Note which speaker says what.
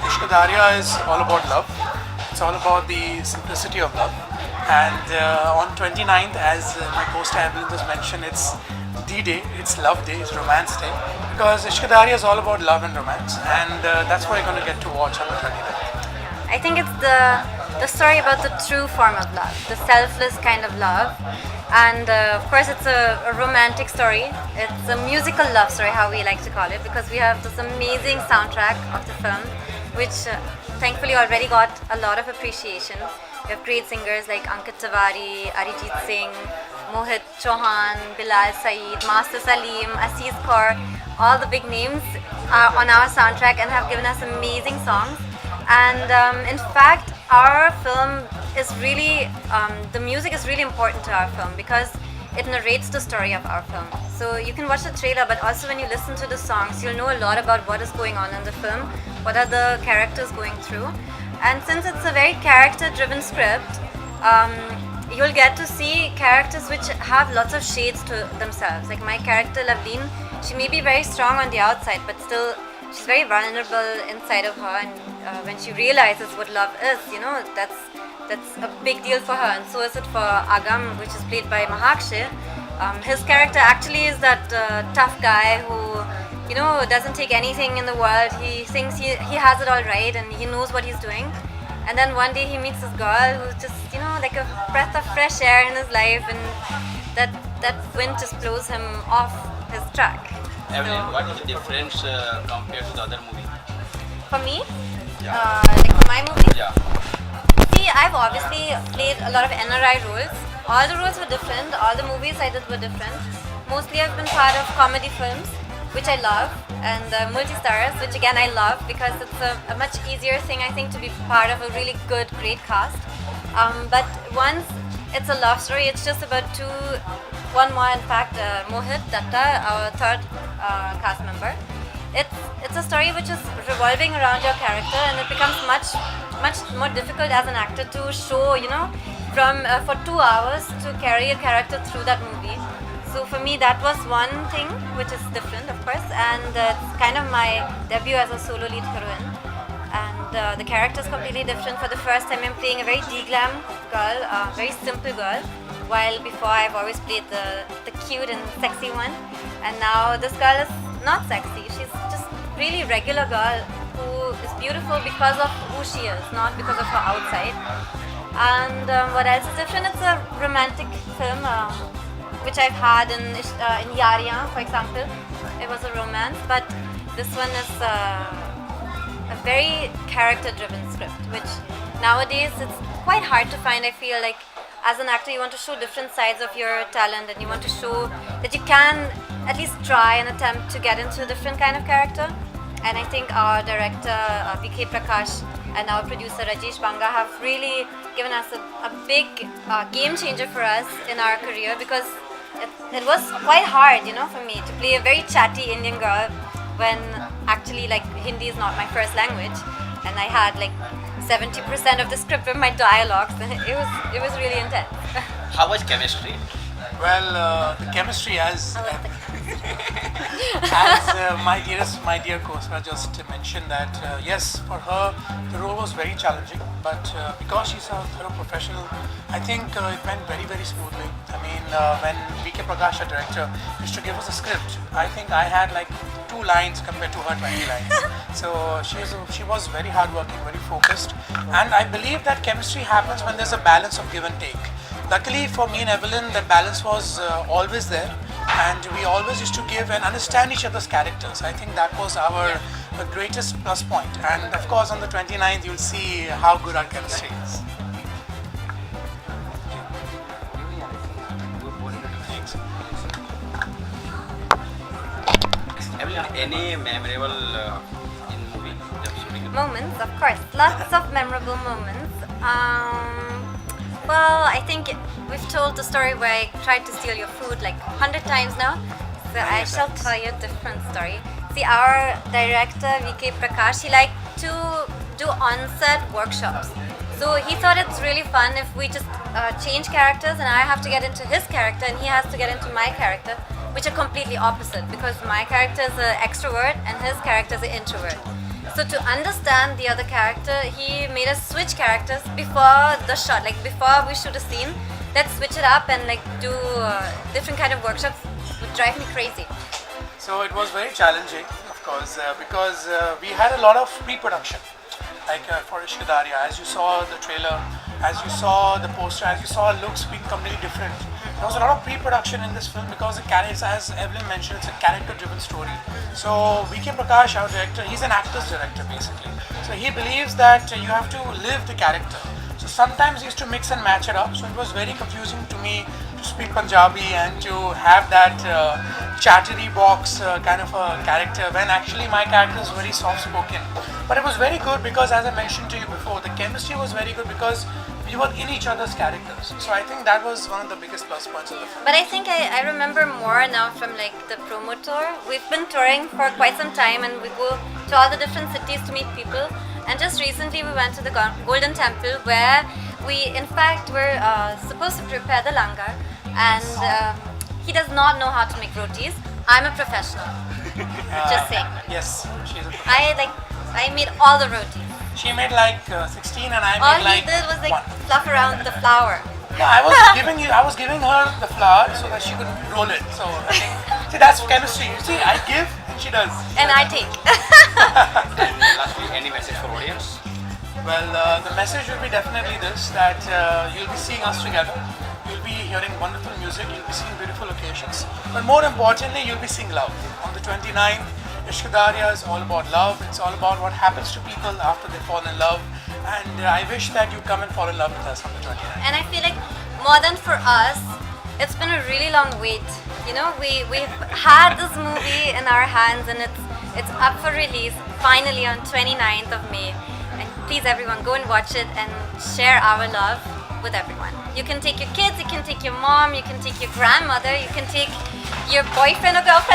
Speaker 1: Ishqedarriyaan is all about love. It's all about the simplicity of love. And on 29th, as my co-star Evelyn just mentioned, it's D-Day, it's Love Day, it's Romance Day. Because Ishqedarriyaan is all about love and romance. And that's what you're going to get to watch on the 29th.
Speaker 2: I think it's the story about the true form of love, the selfless kind of love. And of course, it's a romantic story. It's a musical love story, how we like to call it, because we have this amazing soundtrack of the film, which thankfully already got a lot of appreciation. We have great singers like Ankit Tiwari, Arijit Singh, Mohit Chauhan, Bilal Saeed, Master Salim, Aziz Kaur. All the big names are on our soundtrack and have given us amazing songs. And in fact, our film is really, the music is really important to our film because it narrates the story of our film. So you can watch the trailer, but also when you listen to the songs, you'll know a lot about what is going on in the film, what are the characters going through. And since it's a very character-driven script, you'll get to see characters which have lots of shades to themselves. Like my character, Lavleen, she may be very strong on the outside, but still she's very vulnerable inside of her. And when she realizes what love is, you know, that's a big deal for her. And so is it for Agam, which is played by Mahakshay. His character actually is that tough guy who, you know, doesn't take anything in the world. He thinks he has it all right and he knows what he's doing. And then one day he meets this girl who's just, you know, like a breath of fresh air in his life, and that wind just blows him off his track.
Speaker 3: Evelyn, what is the difference compared to the other movie?
Speaker 2: For me,
Speaker 3: Yeah.
Speaker 2: like for my movie,
Speaker 3: Yeah.
Speaker 2: see, I've obviously played a lot of NRI roles. All the roles were different. All the movies I did were different. Mostly I've been part of comedy films, which I love, and multi-stars, which again I love because it's a much easier thing, I think, to be part of a really good, great cast. But once it's a love story, it's just about one more, in fact, Mohit Datta, our third cast member. It's a story which is revolving around your character, and it becomes much more difficult as an actor to show, you know, from for 2 hours to carry a character through that movie. So for me, that was one thing which is different, of course, and it's kind of my debut as a solo lead heroine. And the character is completely different. For the first time, I'm playing a very de-glam girl, a very simple girl, while before I've always played the cute and sexy one. And now this girl is not sexy. She's just really regular girl who is beautiful because of who she is, not because of her outside. And what else is different? It's a romantic film, which I've had in Ishqedarriyaan, for example. It was a romance, but this one is a very character-driven script, which nowadays it's quite hard to find. I feel like as an actor, you want to show different sides of your talent, and you want to show that you can at least try and attempt to get into a different kind of character. And I think our director VK Prakash and our producer Rajesh Banga have really given us a big game changer for us in our career, because it was quite hard, you know, for me to play a very chatty Indian girl when actually, like, Hindi is not my first language, and I had like 70% of the script with my dialogues. It was really intense.
Speaker 3: How was chemistry?
Speaker 1: Well, the chemistry as my dear co-star just mentioned that yes, for her the role was very challenging, but because she's a thorough professional, I think it went very smoothly. I mean, when VK Prakash, our director, used to give us a script, I think I had like 2 lines compared to her 20 lines. So she was very hardworking, very focused, and I believe that chemistry happens when there's a balance of give and take. Luckily for me and Evelyn, that balance was always there, and we always used to give and understand each other's characters. I think that was our greatest plus point. And of course, on the 29th, you'll see how good our chemistry is. Thanks.
Speaker 3: Evelyn, any memorable in movie?
Speaker 2: Moments, of course, lots of memorable moments. Well, I think we've told the story where I tried to steal your food like 100 times now. So I shall tell you a different story. See, our director VK Prakash, he liked to do on-set workshops. So he thought it's really fun if we just change characters and I have to get into his character and he has to get into my character, which are completely opposite because my character is an extrovert and his character is an introvert. So to understand the other character, he made us switch characters before the shot, like before we shoot a scene. Let's switch it up and like do different kind of workshops. It would drive me crazy.
Speaker 1: So it was very challenging, of course, because we had a lot of pre-production. Like for Ishqedarriyaan, as you saw the trailer, as you saw the poster, as you saw looks being completely different. There was a lot of pre-production in this film because the character, as Evelyn mentioned, it's a character-driven story. So V.K. Prakash, our director, he's an actor's director basically. So he believes that you have to live the character. So sometimes he used to mix and match it up. So it was very confusing to me to speak Punjabi and to have that chattery box kind of a character when actually my character is very soft-spoken. But it was very good because, as I mentioned to you before, the chemistry was very good because we were in each other's characters. So I think that was one of the biggest plus points of the film.
Speaker 2: But I think I remember more now from like the promo tour. We've been touring for quite some time and we go to all the different cities to meet people. And just recently we went to the Golden Temple where we in fact were supposed to prepare the langar. And he does not know how to make rotis. I'm a professional. Just saying.
Speaker 1: Yes, she's a professional.
Speaker 2: I made all the rotis.
Speaker 1: She made like 16 and I
Speaker 2: All
Speaker 1: made like
Speaker 2: he did was like
Speaker 1: 1.
Speaker 2: fluff around the flour.
Speaker 1: Yeah, I was giving her the flour so that she could roll it. So I think, see, that's chemistry. You see, I give and she does.
Speaker 2: And I take.
Speaker 3: And lastly, any message for audience?
Speaker 1: Well, the message will be definitely this, that you'll be seeing us together. You'll be hearing wonderful music. You'll be seeing beautiful locations. But more importantly, you'll be seeing love. On the 29th, Ishqedarriyaan is all about love. It's all about what happens to people after they fall in love. And I wish that you come and fall in love with us on the 29th.
Speaker 2: And I feel like more than for us, it's been a really long wait. You know, we've had this movie in our hands and it's up for release finally on 29th of May. And please everyone go and watch it and share our love with everyone. You can take your kids, you can take your mom, you can take your grandmother, you can take your boyfriend or girlfriend.